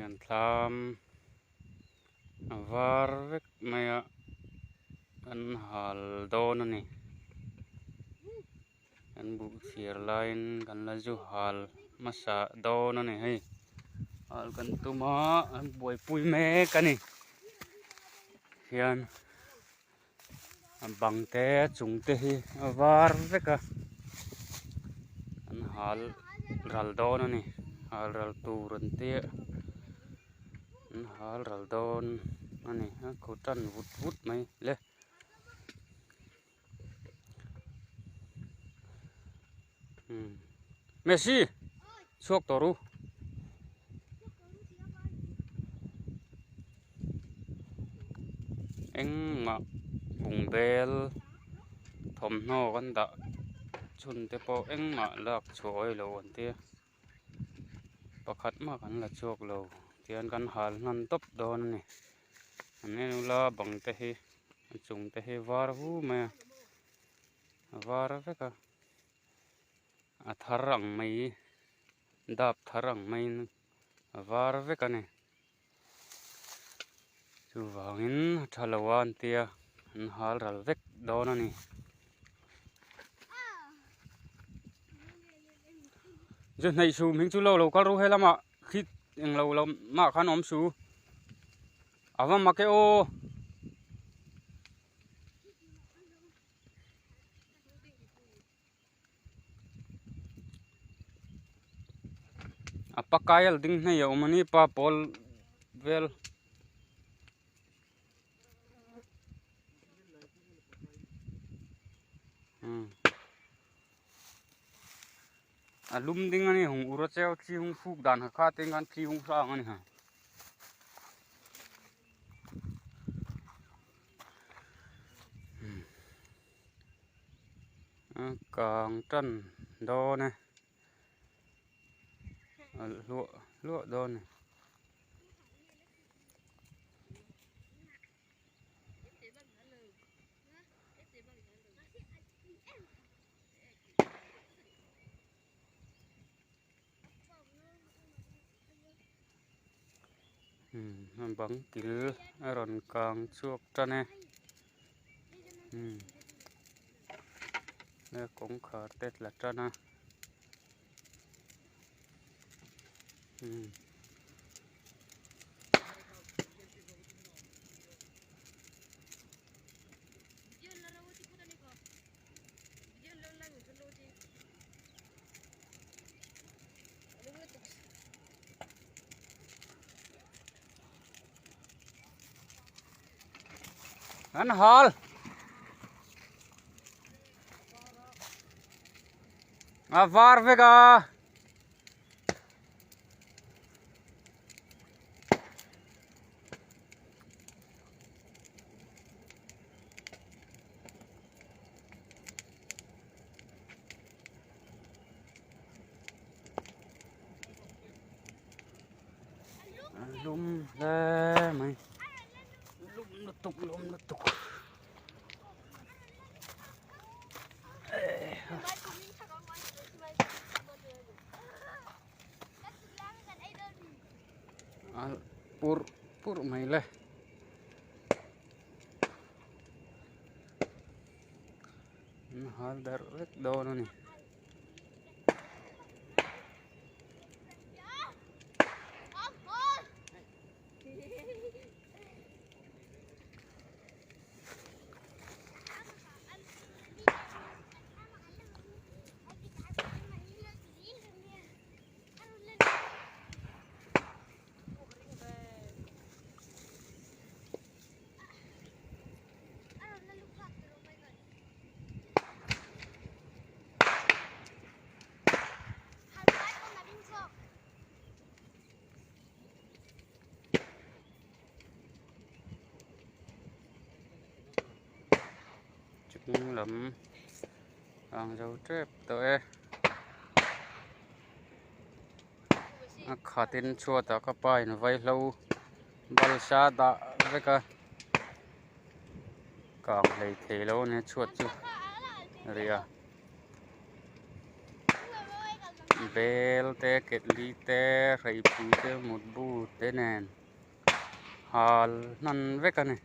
an thlam var vek maya an hal don ani an bu thir lain kan la ju hal masa don ani hei hal kan tuma an buai pui me kani hian bang te chung te hi var veka an hal ral don ani hal ral tur an te an hal ral don ani ko tan vut vut mai le Messi suok toru eng ma bung bel thom no kan da chun te po eng ma lak choi lo an te pakhat ma kan la chuak lo tian kan hal nan top don ni anen la bang te hi chung te hi var hu ma var veka a tharang mai dap tharang mai var veka ni chu wangin thalawan tia an hal ral vek don ani ju nei su ming chu lo kal ru he lama khit eng lo ma khan om su awa ma ke o apakayal ding nei o mani pa pol vel alum ding ani hung ura cheu chi hung phuk dan kha teng kan thi hung sang ani ha càng trần đo này lụa lụa đo này bắn kín rồi càng chuột ra nè đây cũng khá tết là ra nè anh hal var vega lum ra mày lum nó tục pur mày le hal dar rek do ni lắm hàng dấu trép tới khá tin chua ta các bài nó vay lâu bao xa đã với cả càng lấy thế lâu nè chuột chứ rồi à bel te ketli te rei pui te mut bu te nen hal nan vek ani